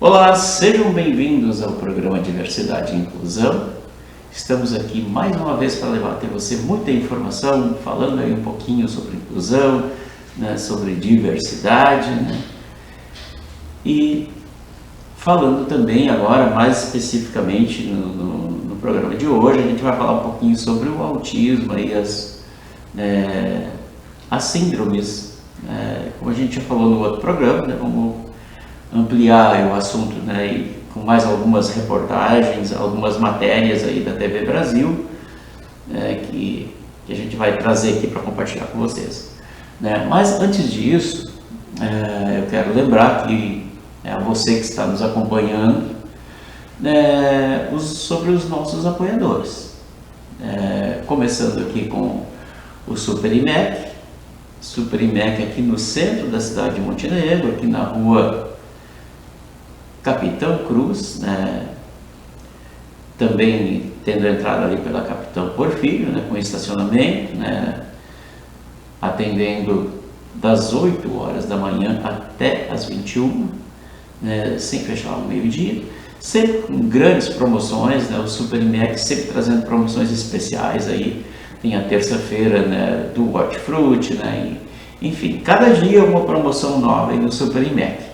Olá, sejam bem-vindos ao programa Diversidade e Inclusão. Estamos aqui mais uma vez para levar até você muita informação, falando aí um pouquinho sobre inclusão, né, sobre diversidade, né? E falando também agora, mais especificamente no programa de hoje, a gente vai falar um pouquinho sobre o autismo e as síndromes, como a gente já falou no outro programa, né? Vamos ampliar o assunto, né, e com mais algumas reportagens, algumas matérias aí da TV Brasil, que a gente vai trazer aqui para compartilhar com vocês, né? Mas antes disso, eu quero lembrar que a você que está nos acompanhando, sobre os nossos apoiadores, começando aqui com o Super IMEC. Super IMEC aqui no centro da cidade de Montenegro, aqui na rua Capitão Cruz, né? Também tendo entrada ali pela Capitão Porfírio, né? Com estacionamento, né? Atendendo das 8 horas da manhã até as 21, né? Sem fechar ao meio-dia, sempre com grandes promoções, né? O Super IMEC sempre trazendo promoções especiais aí. Tem a terça-feira, né, do Hortifruti, né? Enfim, cada dia uma promoção nova aí no Super IMEC.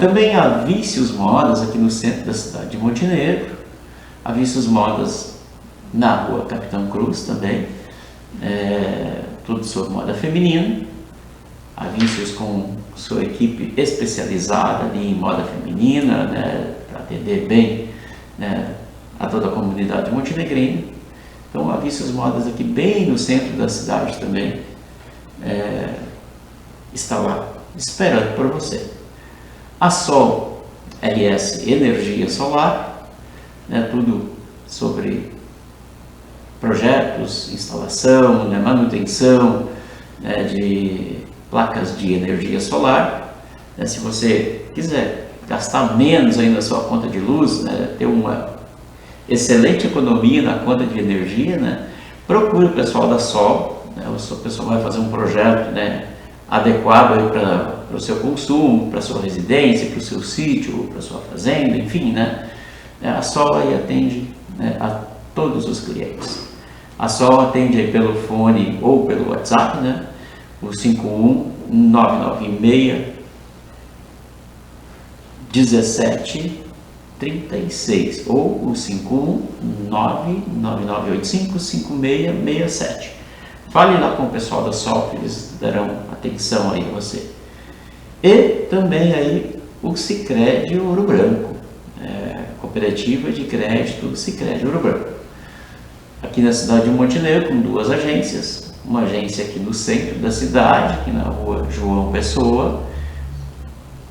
Também há Vícios Modas aqui no centro da cidade de Montenegro, há Vícios Modas na rua Capitão Cruz também, tudo sobre moda feminina, há Vícios com sua equipe especializada ali em moda feminina, né, para atender bem, né, a toda a comunidade montenegrina. Então há Vícios Modas aqui bem no centro da cidade também, está lá esperando por você. A Sol LS Energia Solar, né, tudo sobre projetos, instalação, né, manutenção, né, de placas de energia solar. Né, se você quiser gastar menos aí na sua conta de luz, né, ter uma excelente economia na conta de energia, né, procure o pessoal da Sol, né, o pessoal vai fazer um projeto, né, adequado para o seu consumo, para a sua residência, para o seu sítio, para a sua fazenda, enfim, né? A Sol aí atende, né, a todos os clientes. A Sol atende aí pelo fone ou pelo WhatsApp, né? O 51996 1736 ou o 51999855667. Fale lá com o pessoal da Sol, que eles darão atenção aí a você. E também aí o Sicredi Ouro Branco, cooperativa de crédito Sicredi Ouro Branco. Aqui na cidade de Montenegro, com 2 agências, uma agência aqui no centro da cidade, aqui na rua João Pessoa,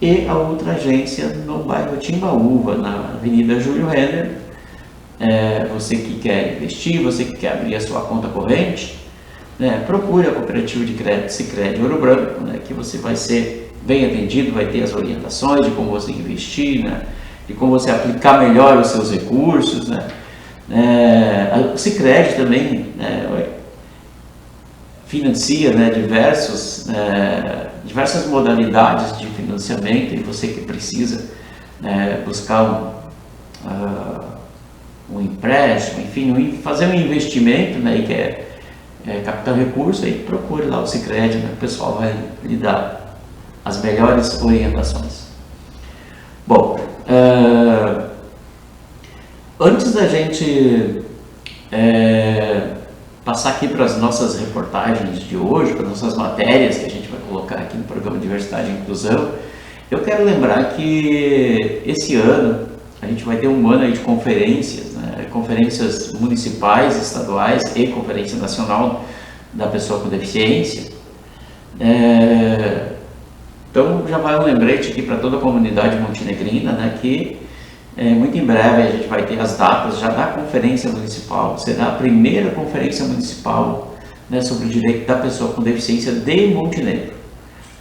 e a outra agência no bairro Timbaúva, na Avenida Júlio Renner. Você que quer investir, você que quer abrir a sua conta corrente, né, procure a cooperativa de crédito Sicredi Ouro Branco, né, que você vai ser bem atendido, vai ter as orientações de como você investir, né, de como você aplicar melhor os seus recursos, né. O Sicredi também, né, financia, né, diversas modalidades de financiamento, e você que precisa, né, buscar um empréstimo, enfim, fazer um investimento, né, e quer captar recurso, aí procure lá o Sicredi, né? O pessoal vai lhe dar as melhores orientações. Bom, antes da gente passar aqui para as nossas reportagens de hoje, para as nossas matérias que a gente vai colocar aqui no programa Diversidade e Inclusão, eu quero lembrar que esse ano a gente vai ter um ano aí de conferências, né? Conferências municipais, estaduais e conferência nacional da pessoa com deficiência. Então já vai um lembrete aqui para toda a comunidade montenegrina, né, que muito em breve a gente vai ter as datas já da conferência municipal. Será a primeira conferência municipal, né, sobre o direito da pessoa com deficiência de Montenegro.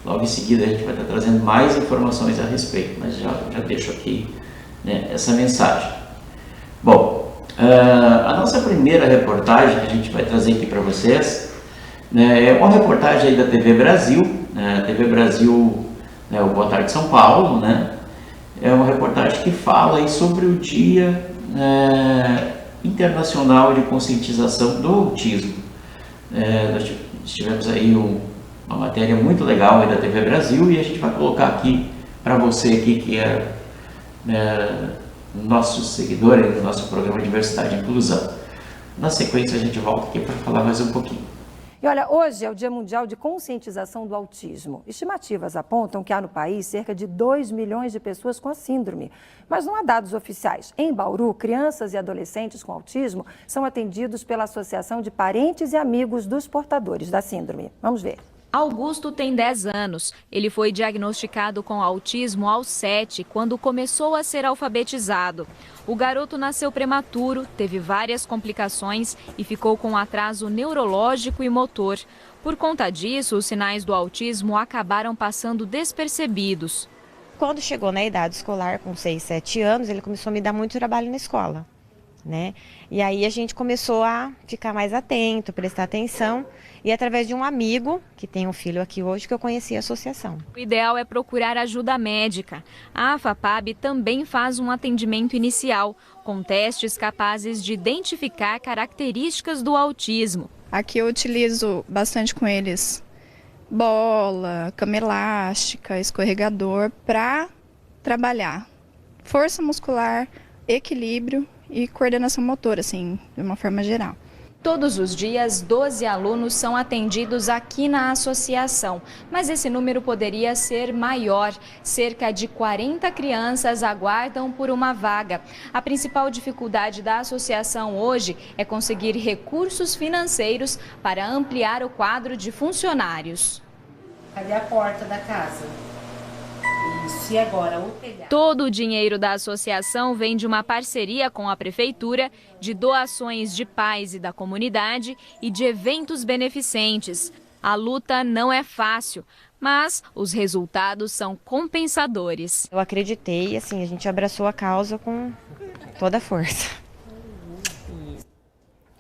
Logo em seguida a gente vai estar trazendo mais informações a respeito, mas já deixo aqui, né, essa mensagem. Bom, a nossa primeira reportagem que a gente vai trazer aqui para vocês, né, é uma reportagem aí da TV Brasil, né, TV Brasil, né, o Boa Tarde São Paulo, né, é uma reportagem que fala aí sobre o Dia Internacional de Conscientização do Autismo. Nós tivemos aí uma matéria muito legal aí da TV Brasil e a gente vai colocar aqui para você aqui que é nosso seguidor aí do nosso programa Diversidade e Inclusão. Na sequência a gente volta aqui para falar mais um pouquinho. E olha, hoje é o Dia Mundial de Conscientização do Autismo. Estimativas apontam que há no país cerca de 2 milhões de pessoas com a síndrome, mas não há dados oficiais. Em Bauru, crianças e adolescentes com autismo são atendidos pela Associação de Parentes e Amigos dos Portadores da Síndrome. Vamos ver. Augusto tem 10 anos. Ele foi diagnosticado com autismo aos 7, quando começou a ser alfabetizado. O garoto nasceu prematuro, teve várias complicações e ficou com atraso neurológico e motor. Por conta disso, os sinais do autismo acabaram passando despercebidos. Quando chegou na idade escolar, com 6, 7 anos, ele começou a me dar muito trabalho na escola, né? E aí a gente começou a ficar mais atento, prestar atenção. E através de um amigo, que tem um filho aqui hoje, que eu conheci a associação. O ideal é procurar ajuda médica. A AFAPAB também faz um atendimento inicial, com testes capazes de identificar características do autismo. Aqui eu utilizo bastante com eles bola, cama elástica, escorregador, para trabalhar força muscular, equilíbrio e coordenação motora, assim, de uma forma geral. Todos os dias, 12 alunos são atendidos aqui na associação, mas esse número poderia ser maior. Cerca de 40 crianças aguardam por uma vaga. A principal dificuldade da associação hoje é conseguir recursos financeiros para ampliar o quadro de funcionários. Cadê a porta da casa? Isso, e agora o telhado? Todo o dinheiro da associação vem de uma parceria com a prefeitura, de doações de pais e da comunidade e de eventos beneficentes. A luta não é fácil, mas os resultados são compensadores. Eu acreditei, assim, a gente abraçou a causa com toda a força.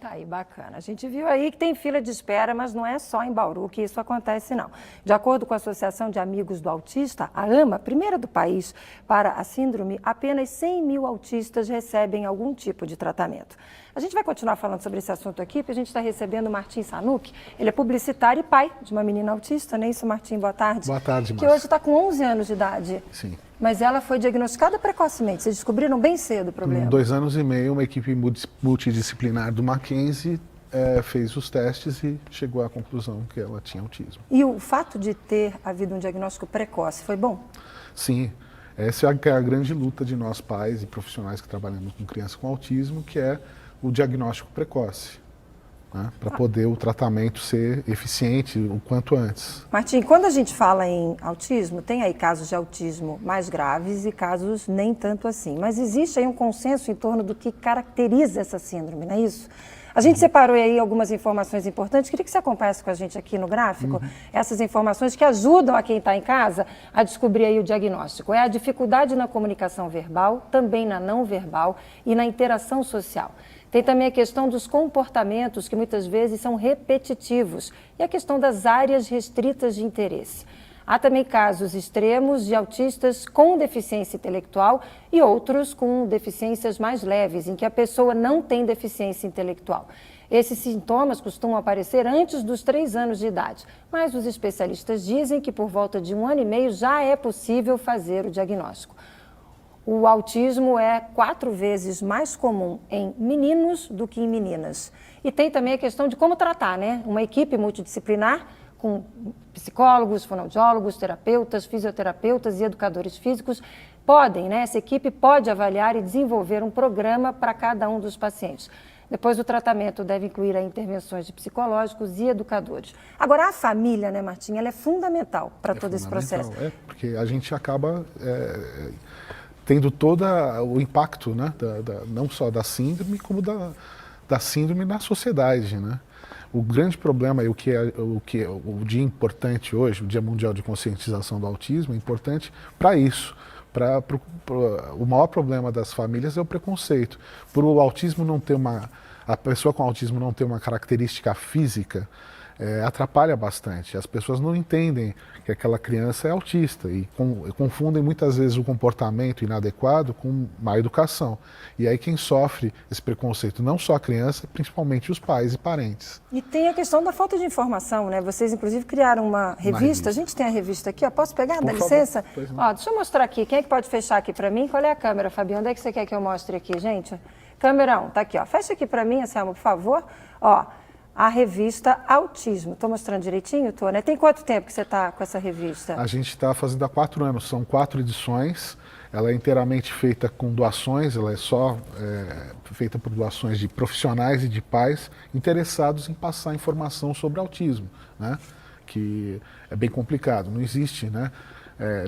Tá aí, bacana. A gente viu aí que tem fila de espera, mas não é só em Bauru que isso acontece, não. De acordo com a Associação de Amigos do Autista, a AMA, primeira do país para a síndrome, apenas 100 mil autistas recebem algum tipo de tratamento. A gente vai continuar falando sobre esse assunto aqui, porque a gente está recebendo o Martim Sanuc. Ele é publicitário e pai de uma menina autista, não é isso, Martim? Boa tarde. Boa tarde, Que Márcia. hoje está com 11 anos de idade. Sim. Mas ela foi diagnosticada precocemente. Vocês descobriram bem cedo o problema? Com 2 anos e meio, uma equipe multidisciplinar do Mackenzie fez os testes e chegou à conclusão que ela tinha autismo. E o fato de ter havido um diagnóstico precoce foi bom? Sim, essa é a grande luta de nós pais e profissionais que trabalhamos com crianças com autismo, que é o diagnóstico precoce, né, para poder o tratamento ser eficiente o quanto antes. Martim, quando a gente fala em autismo, tem aí casos de autismo mais graves e casos nem tanto assim. Mas existe aí um consenso em torno do que caracteriza essa síndrome, não é isso? A gente separou aí algumas informações importantes. Queria que você acompanhasse com a gente aqui no gráfico essas informações que ajudam a quem está em casa a descobrir aí o diagnóstico. É a dificuldade na comunicação verbal, também na não verbal e na interação social. Tem também a questão dos comportamentos que muitas vezes são repetitivos e a questão das áreas restritas de interesse. Há também casos extremos de autistas com deficiência intelectual e outros com deficiências mais leves, em que a pessoa não tem deficiência intelectual. Esses sintomas costumam aparecer antes dos 3 anos de idade, mas os especialistas dizem que por volta de 1 ano e meio já é possível fazer o diagnóstico. O autismo é 4 vezes mais comum em meninos do que em meninas. E tem também a questão de como tratar, né? Uma equipe multidisciplinar com psicólogos, fonoaudiólogos, terapeutas, fisioterapeutas e educadores físicos podem, né? Essa equipe pode avaliar e desenvolver um programa para cada um dos pacientes. Depois, o tratamento deve incluir aí intervenções de psicólogos e educadores. Agora, a família, né, Martim, ela é fundamental para todo esse processo. Porque a gente acaba tendo todo o impacto, né, não só da síndrome, como da síndrome na sociedade, né? O grande problema, e o dia importante hoje, o Dia Mundial de Conscientização do Autismo, é importante para isso. O maior problema das famílias é o preconceito. Por o autismo não ter a pessoa com autismo não ter uma característica física atrapalha bastante. As pessoas não entendem que aquela criança é autista e confundem muitas vezes o comportamento inadequado com má educação. E aí quem sofre esse preconceito, não só a criança, principalmente os pais e parentes. E tem a questão da falta de informação, né? Vocês, inclusive, criaram uma revista. A gente tem a revista aqui, ó. Posso pegar? Dá licença? Ó, deixa eu mostrar aqui. Quem é que pode fechar aqui para mim? Qual é a câmera, Fabiano? Onde é que você quer que eu mostre aqui, gente? Câmera 1, tá aqui, ó. Fecha aqui para mim, Anselmo, por favor. Ó, a revista Autismo. Estou mostrando direitinho, Tô, né? Tem quanto tempo que você está com essa revista? A gente está fazendo há 4 anos. São 4 edições. Ela é inteiramente feita com doações, ela é só feita por doações de profissionais e de pais interessados em passar informação sobre autismo, né? Que é bem complicado, não existe, né,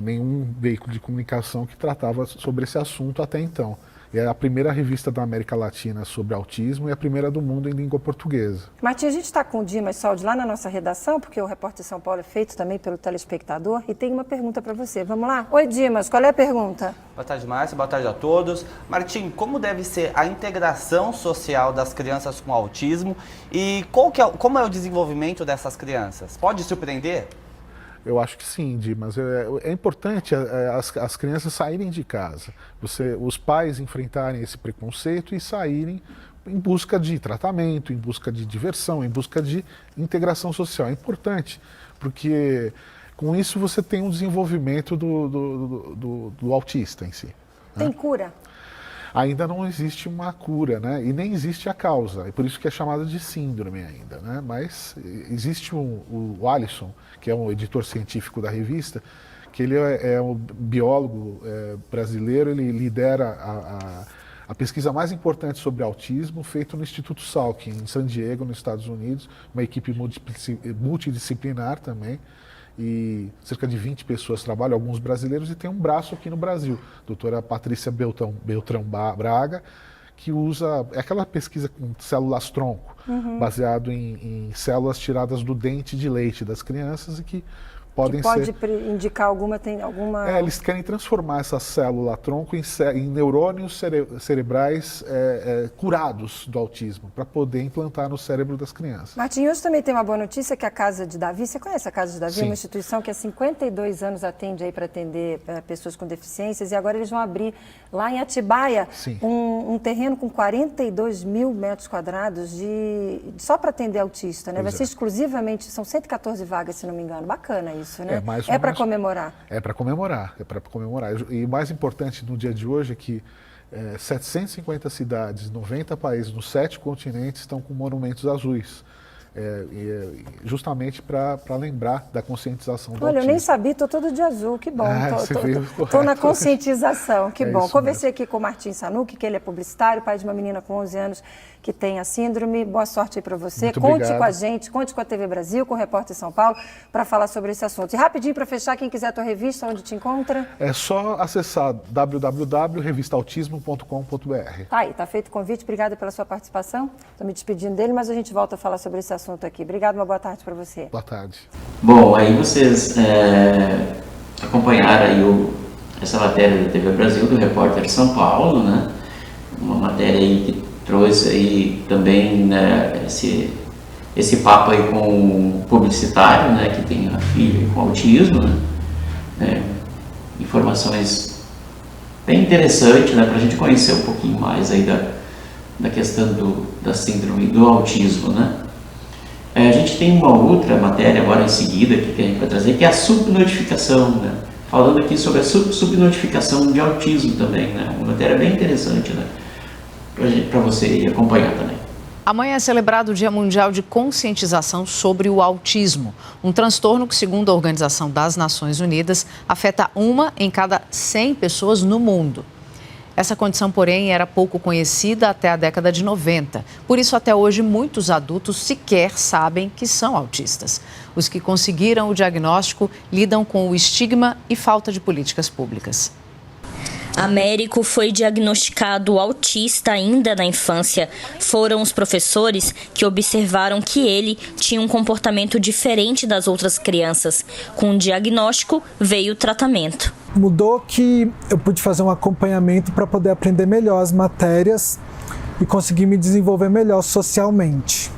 nenhum veículo de comunicação que tratava sobre esse assunto até então. É a primeira revista da América Latina sobre autismo e a primeira do mundo em língua portuguesa. Martim, a gente está com o Dimas Soldi lá na nossa redação, porque o Repórter São Paulo é feito também pelo telespectador, e tem uma pergunta para você. Vamos lá? Oi, Dimas, qual é a pergunta? Boa tarde, Márcia. Boa tarde a todos. Martim, como deve ser a integração social das crianças com autismo e como é o desenvolvimento dessas crianças? Pode surpreender? Eu acho que sim, Dimas. É importante as crianças saírem de casa, os pais enfrentarem esse preconceito e saírem em busca de tratamento, em busca de diversão, em busca de integração social. É importante, porque com isso você tem um desenvolvimento do autista em si. Tem cura? Ainda não existe uma cura, né? E nem existe a causa, é por isso que é chamada de síndrome ainda, né? Mas existe o Alisson, que é um editor científico da revista, que ele é um biólogo brasileiro, ele lidera a pesquisa mais importante sobre autismo feita no Instituto Salk, em San Diego, nos Estados Unidos, uma equipe multidisciplinar também, e cerca de 20 pessoas trabalham, alguns brasileiros, e tem um braço aqui no Brasil, doutora Patrícia Beltrão Braga, que usa aquela pesquisa com células-tronco, baseado em células tiradas do dente de leite das crianças e que podem pode ser... indicar alguma... eles querem transformar essa célula-tronco em neurônios cerebrais curados do autismo, para poder implantar no cérebro das crianças. Martim, hoje também tem uma boa notícia, que a Casa de Davi, você conhece a Casa de Davi? Sim. É uma instituição que há 52 anos atende aí para atender pessoas com deficiências, e agora eles vão abrir lá em Atibaia um terreno com 42 mil metros quadrados só para atender autista, né? Vai ser exclusivamente, são 114 vagas, se não me engano. Bacana isso. Né? É para comemorar. É para comemorar, E o mais importante no dia de hoje é que 750 cidades, 90 países, nos 7 continentes estão com monumentos azuis. Justamente para lembrar da conscientização do autismo. Olha, eu nem sabia, estou todo de azul, que bom. Estou na conscientização, que bom. Conversei aqui com o Martim Sanucchi, que ele é publicitário, pai de uma menina com 11 anos que tem a síndrome. Boa sorte aí para você. Muito conte obrigado. com a gente, conte com a TV Brasil, com o Repórter São Paulo, para falar sobre esse assunto. E rapidinho, para fechar, quem quiser a tua revista, onde te encontra? É só acessar www.revistautismo.com.br. Tá aí, tá feito o convite. Obrigada pela sua participação. Estou me despedindo dele, mas a gente volta a falar sobre esse assunto aqui. Obrigada, uma boa tarde para você. Boa tarde. Bom, aí vocês acompanharam aí essa matéria da TV Brasil, do Repórter São Paulo, né? Uma matéria aí que trouxe aí também, né, esse papo aí com o publicitário, né, que tem a filha com autismo, né? Informações bem interessantes, né, para a gente conhecer um pouquinho mais aí da questão da síndrome do autismo, né? A gente tem uma outra matéria agora em seguida que a gente vai trazer, que é a subnotificação, né? Falando aqui sobre a subnotificação de autismo também, né? Uma matéria bem interessante, né? Para você acompanhar também. Amanhã é celebrado o Dia Mundial de Conscientização sobre o Autismo, um transtorno que, segundo a Organização das Nações Unidas, afeta 1 em cada 100 pessoas no mundo. Essa condição, porém, era pouco conhecida até a década de 90. Por isso, até hoje, muitos adultos sequer sabem que são autistas. Os que conseguiram o diagnóstico lidam com o estigma e falta de políticas públicas. Américo foi diagnosticado autista ainda na infância. Foram os professores que observaram que ele tinha um comportamento diferente das outras crianças. Com o diagnóstico, veio o tratamento. Mudou que eu pude fazer um acompanhamento para poder aprender melhor as matérias e conseguir me desenvolver melhor socialmente.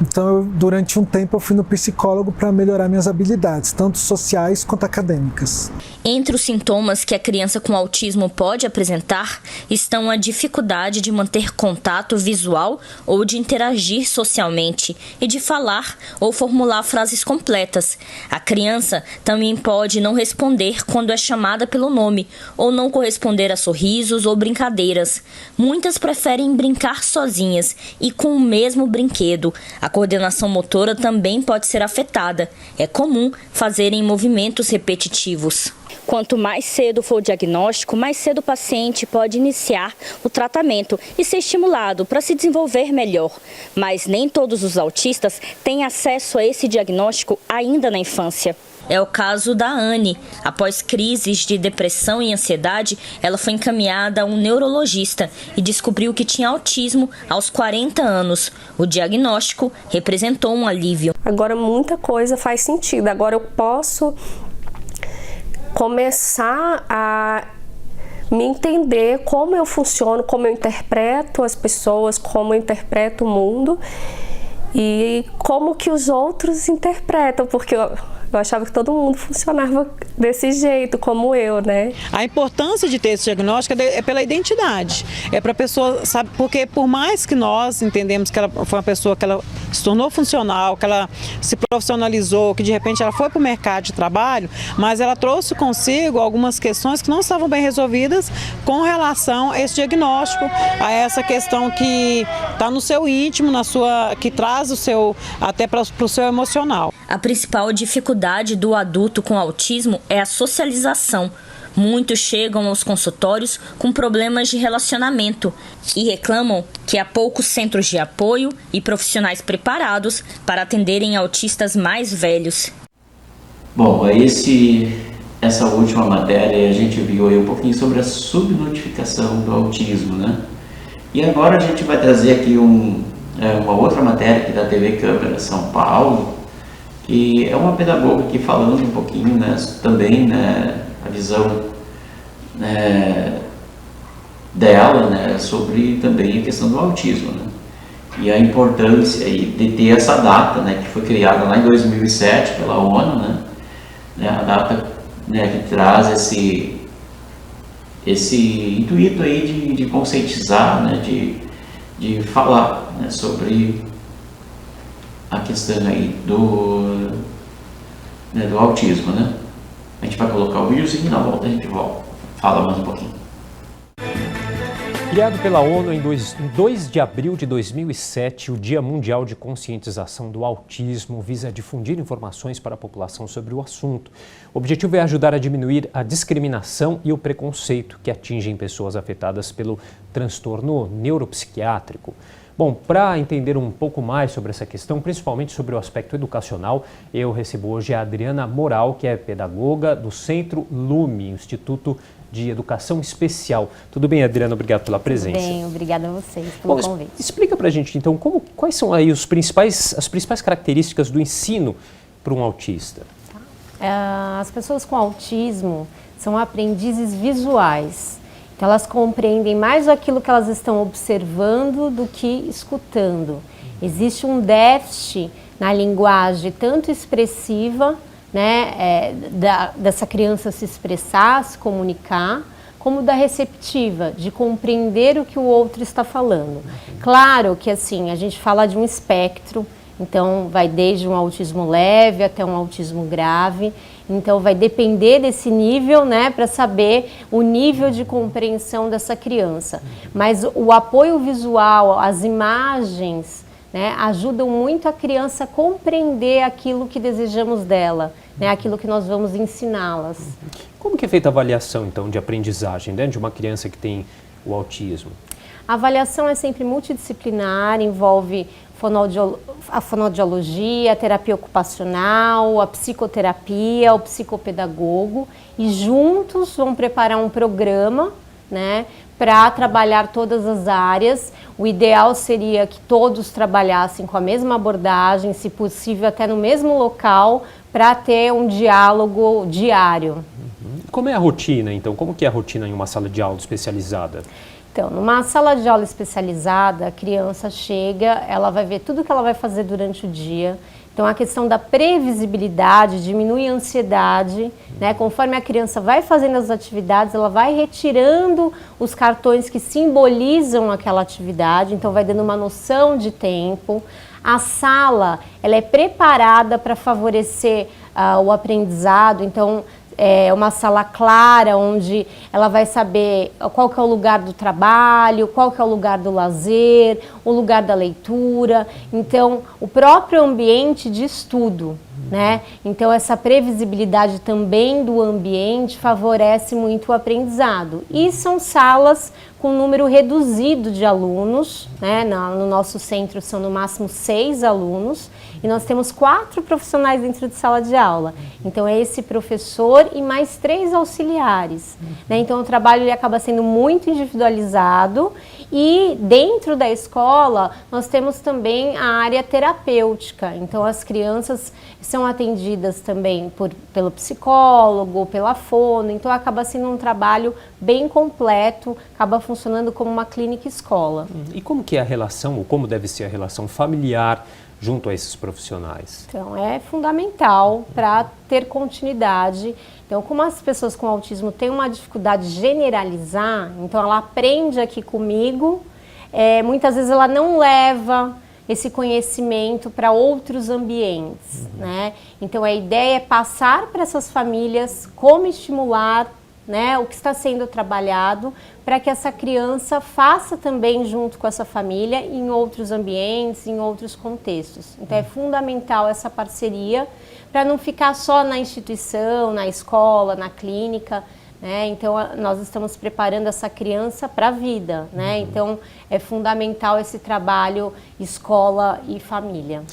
Então, durante um tempo, eu fui no psicólogo para melhorar minhas habilidades, tanto sociais quanto acadêmicas. Entre os sintomas que a criança com autismo pode apresentar estão a dificuldade de manter contato visual ou de interagir socialmente e de falar ou formular frases completas. A criança também pode não responder quando é chamada pelo nome ou não corresponder a sorrisos ou brincadeiras. Muitas preferem brincar sozinhas e com o mesmo brinquedo. A coordenação motora também pode ser afetada. É comum fazerem movimentos repetitivos. Quanto mais cedo for o diagnóstico, mais cedo o paciente pode iniciar o tratamento e ser estimulado para se desenvolver melhor. Mas nem todos os autistas têm acesso a esse diagnóstico ainda na infância. É o caso da Anne. Após crises de depressão e ansiedade, ela foi encaminhada a um neurologista e descobriu que tinha autismo aos 40 anos. O diagnóstico representou um alívio. Agora muita coisa faz sentido. Agora eu posso começar a me entender como eu funciono, como eu interpreto as pessoas, como eu interpreto o mundo e como que os outros interpretam, porque eu achava que todo mundo funcionava desse jeito, como eu, né? A importância de ter esse diagnóstico é pela identidade. É para a pessoa, sabe, porque por mais que nós entendemos que ela foi uma pessoa que ela se tornou funcional, que ela se profissionalizou, que de repente ela foi para o mercado de trabalho, mas ela trouxe consigo algumas questões que não estavam bem resolvidas com relação a esse diagnóstico, a essa questão que está no seu íntimo, que traz o seu, até para o seu emocional. A principal dificuldade do adulto com autismo é a socialização. Muitos chegam aos consultórios com problemas de relacionamento e reclamam que há poucos centros de apoio e profissionais preparados para atenderem autistas mais velhos. Bom, essa última matéria a gente viu aí um pouquinho sobre a subnotificação do autismo, né? E agora a gente vai trazer aqui uma outra matéria aqui da TV Câmara São Paulo, que é uma pedagoga aqui falando um pouquinho, né, também, né, a visão, né, dela, né, sobre também a questão do autismo, né, e a importância aí de ter essa data, né, que foi criada lá em 2007 pela ONU, né, a data, né, que traz esse intuito aí de conscientizar, né, de falar, né, sobre a questão aí do autismo, né? A gente vai colocar o videozinho e na volta a gente fala mais um pouquinho. Criado pela ONU em 2 de abril de 2007, o Dia Mundial de Conscientização do Autismo visa difundir informações para a população sobre o assunto. O objetivo é ajudar a diminuir a discriminação e o preconceito que atingem pessoas afetadas pelo transtorno neuropsiquiátrico. Bom, para entender um pouco mais sobre essa questão, principalmente sobre o aspecto educacional, eu recebo hoje a Adriana Moral, que é pedagoga do Centro LUME, Instituto de Educação Especial. Tudo bem, Adriana? Obrigado pela presença. Tudo bem, obrigada a vocês pelo convite. Explica para a gente, então, quais são aí as principais características do ensino para um autista? As pessoas com autismo são aprendizes visuais. Então, elas compreendem mais aquilo que elas estão observando do que escutando. Existe um déficit na linguagem tanto expressiva, né, dessa criança se expressar, se comunicar, como da receptiva, de compreender o que o outro está falando. Claro que assim, a gente fala de um espectro, então vai desde um autismo leve até um autismo grave. Então vai depender desse nível, né, para saber o nível de compreensão dessa criança. Mas o apoio visual, as imagens, né, ajudam muito a criança a compreender aquilo que desejamos dela, né, aquilo que nós vamos ensiná-las. Como que é feita a avaliação, então, de aprendizagem, né, de uma criança que tem o autismo? A avaliação é sempre multidisciplinar, envolve a fonoaudiologia, a terapia ocupacional, a psicoterapia, o psicopedagogo, e juntos vão preparar um programa, né, para trabalhar todas as áreas. O ideal seria que todos trabalhassem com a mesma abordagem, se possível até no mesmo local, para ter um diálogo diário. Como é a rotina, então? Como que é a rotina em uma sala de aula especializada? Então, numa sala de aula especializada, a criança chega, ela vai ver tudo que ela vai fazer durante o dia. Então, a questão da previsibilidade diminui a ansiedade, né? Conforme a criança vai fazendo as atividades, ela vai retirando os cartões que simbolizam aquela atividade, então vai dando uma noção de tempo. A sala, ela é preparada para favorecer o aprendizado, então é uma sala clara, onde ela vai saber qual que é o lugar do trabalho, qual que é o lugar do lazer, o lugar da leitura. Então, o próprio ambiente de estudo, né? Então, essa previsibilidade também do ambiente favorece muito o aprendizado. E são salas com número reduzido de alunos, né? No nosso centro são no máximo 6 alunos, e nós temos 4 profissionais dentro de sala de aula. Então é esse professor e mais 3 auxiliares, né? Então o trabalho ele acaba sendo muito individualizado, e dentro da escola nós temos também a área terapêutica. Então as crianças são atendidas também pelo psicólogo, pela fono, então acaba sendo um trabalho bem completo, acaba funcionando como uma clínica escola. E como que é a relação, ou como deve ser a relação familiar junto a esses profissionais? Então, é fundamental para ter continuidade. Então, como as pessoas com autismo têm uma dificuldade de generalizar, então ela aprende aqui comigo, muitas vezes ela não leva esse conhecimento para outros ambientes, né? Então, a ideia é passar para essas famílias como estimular, né, o que está sendo trabalhado, para que essa criança faça também junto com essa família em outros ambientes, em outros contextos. Então é fundamental essa parceria para não ficar só na instituição, na escola, na clínica, né? Então nós estamos preparando essa criança para a vida, né? Então é fundamental esse trabalho escola e família.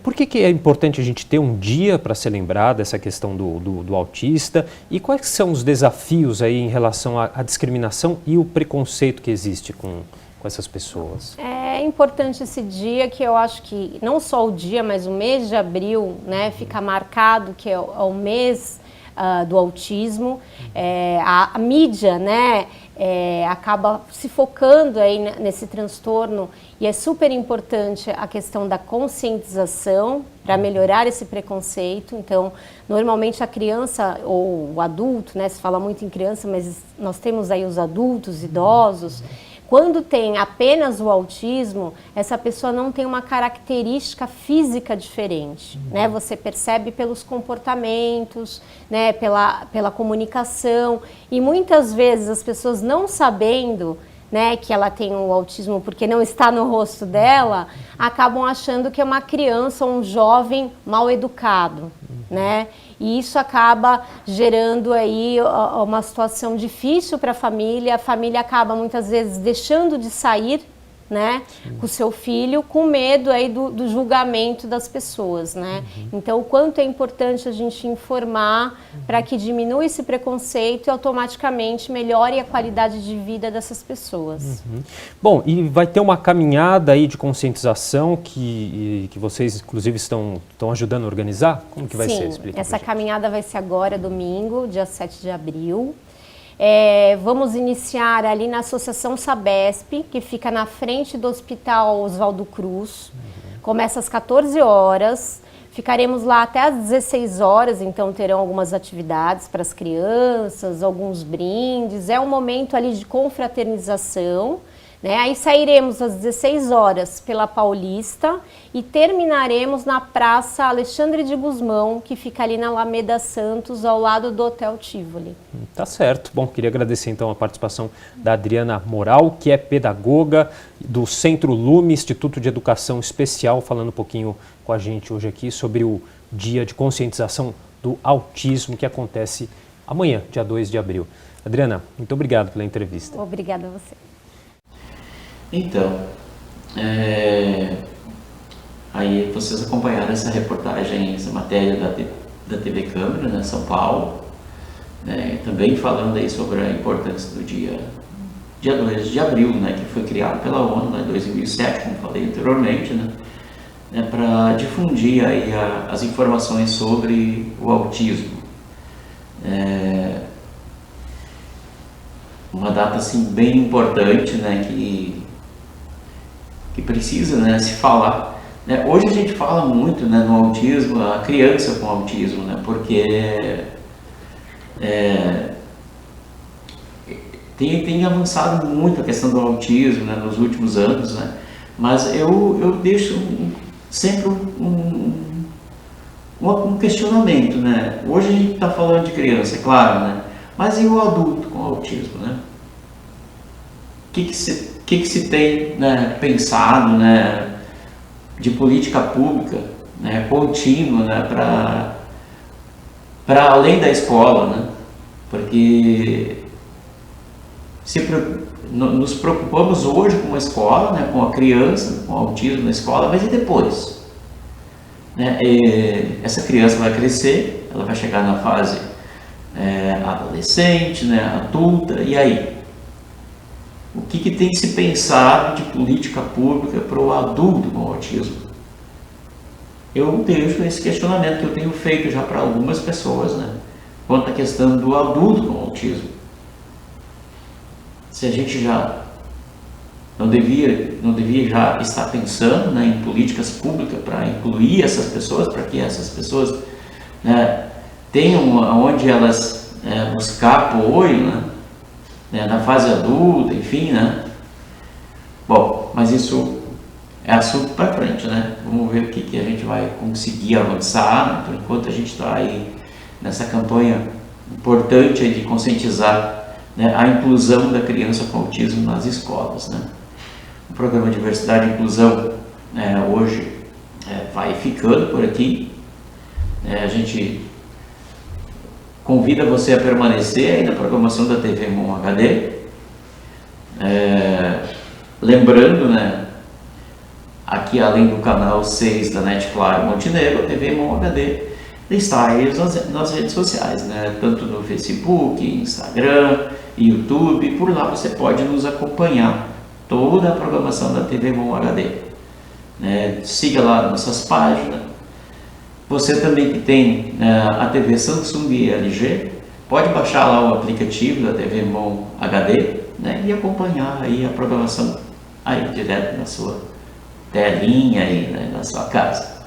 Por que é importante a gente ter um dia para ser lembrado dessa questão do autista, e quais são os desafios aí em relação à discriminação e o preconceito que existe com essas pessoas? É importante esse dia, que eu acho que não só o dia, mas o mês de abril, né, fica marcado, que é o mês do autismo. A mídia, né, acaba se focando aí nesse transtorno, e é super importante a questão da conscientização para melhorar esse preconceito. Então, normalmente a criança ou o adulto, né, se fala muito em criança, mas nós temos aí os adultos, idosos. Quando tem apenas o autismo, essa pessoa não tem uma característica física diferente, né? Você percebe pelos comportamentos, né? Pela comunicação, e muitas vezes as pessoas não sabendo, né, que ela tem o autismo porque não está no rosto dela, acabam achando que é uma criança ou um jovem mal educado, né? E isso acaba gerando aí uma situação difícil para a família acaba muitas vezes deixando de sair, né, com o seu filho, com medo aí do julgamento das pessoas, né? Então, o quanto é importante a gente informar para que diminua esse preconceito e automaticamente melhore a qualidade de vida dessas pessoas. Bom, e vai ter uma caminhada aí de conscientização que vocês, inclusive, estão ajudando a organizar? Como que vai ser? Explica essa caminhada vai ser agora, domingo, dia 7 de abril. Vamos iniciar ali na Associação Sabesp, que fica na frente do Hospital Oswaldo Cruz. Começa às 14 horas, ficaremos lá até às 16 horas, então terão algumas atividades para as crianças, alguns brindes. É um momento ali de confraternização, né? Aí sairemos às 16 horas pela Paulista e terminaremos na Praça Alexandre de Gusmão, que fica ali na Alameda Santos, ao lado do Hotel Tivoli. Tá certo. Bom, queria agradecer então a participação da Adriana Moral, que é pedagoga do Centro Lume, Instituto de Educação Especial, falando um pouquinho com a gente hoje aqui sobre o Dia de Conscientização do Autismo, que acontece amanhã, dia 2 de abril. Adriana, muito obrigado pela entrevista. Obrigada a você. Então, aí vocês acompanharam essa reportagem, essa matéria da TV Câmara, né, São Paulo, né, também falando aí sobre a importância do dia 2 de abril, né, que foi criado pela ONU em 2007, como falei anteriormente, né, para difundir aí as informações sobre o autismo. uma data assim bem importante, né, que precisa, né, se falar. Né? Hoje a gente fala muito, né, no autismo, a criança com autismo, né, porque tem avançado muito a questão do autismo, né, nos últimos anos, né, mas eu deixo sempre um questionamento, né. Hoje a gente está falando de criança, é claro, né, mas e o adulto com autismo, né? O que se tem, né, pensado, né, de política pública, né, contínua, né, para além da escola, né? Porque nos preocupamos hoje com a escola, né, com a criança com autismo na escola, mas e depois? Né? Essa criança vai crescer, ela vai chegar na fase adolescente, né, adulta, e aí? O que tem se pensado de política pública para o adulto com autismo? Eu deixo esse questionamento que eu tenho feito já para algumas pessoas, né, quanto à questão do adulto com autismo. Se a gente já não devia já estar pensando, né, em políticas públicas para incluir essas pessoas, para que essas pessoas, né, tenham onde elas buscar apoio, né, na fase adulta, enfim, né? Bom, mas isso é assunto para frente, né? Vamos ver o que a gente vai conseguir avançar, né? Por enquanto a gente está aí nessa campanha importante de conscientizar, né, a inclusão da criança com autismo nas escolas, né? O programa Diversidade e Inclusão hoje vai ficando por aqui. A gente convida você a permanecer aí na programação da TV Mon HD. Lembrando, né, aqui além do canal 6 da NET Claro Montenegro, a TV Mon HD está aí nas redes sociais, né, tanto no Facebook, Instagram, YouTube. Por lá você pode nos acompanhar toda a programação da TV Mon HD. Siga lá nossas páginas. Você também que tem a TV Samsung e LG, pode baixar lá o aplicativo da TV Mon HD, né, e acompanhar aí a programação aí direto na sua telinha aí, né, na sua casa.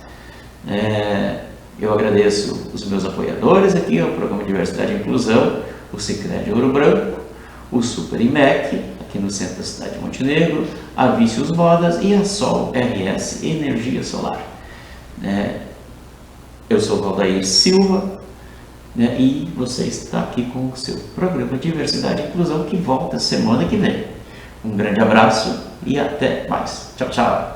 Eu agradeço os meus apoiadores aqui, o programa Diversidade e Inclusão, o Sicredi Ouro Branco, o Super IMEC, aqui no centro da cidade de Montenegro, a Vícios Modas e a Sol RS Energia Solar. Eu sou Valdair Silva, né, e você está aqui com o seu programa Diversidade e Inclusão, que volta semana que vem. Um grande abraço e até mais. Tchau, tchau.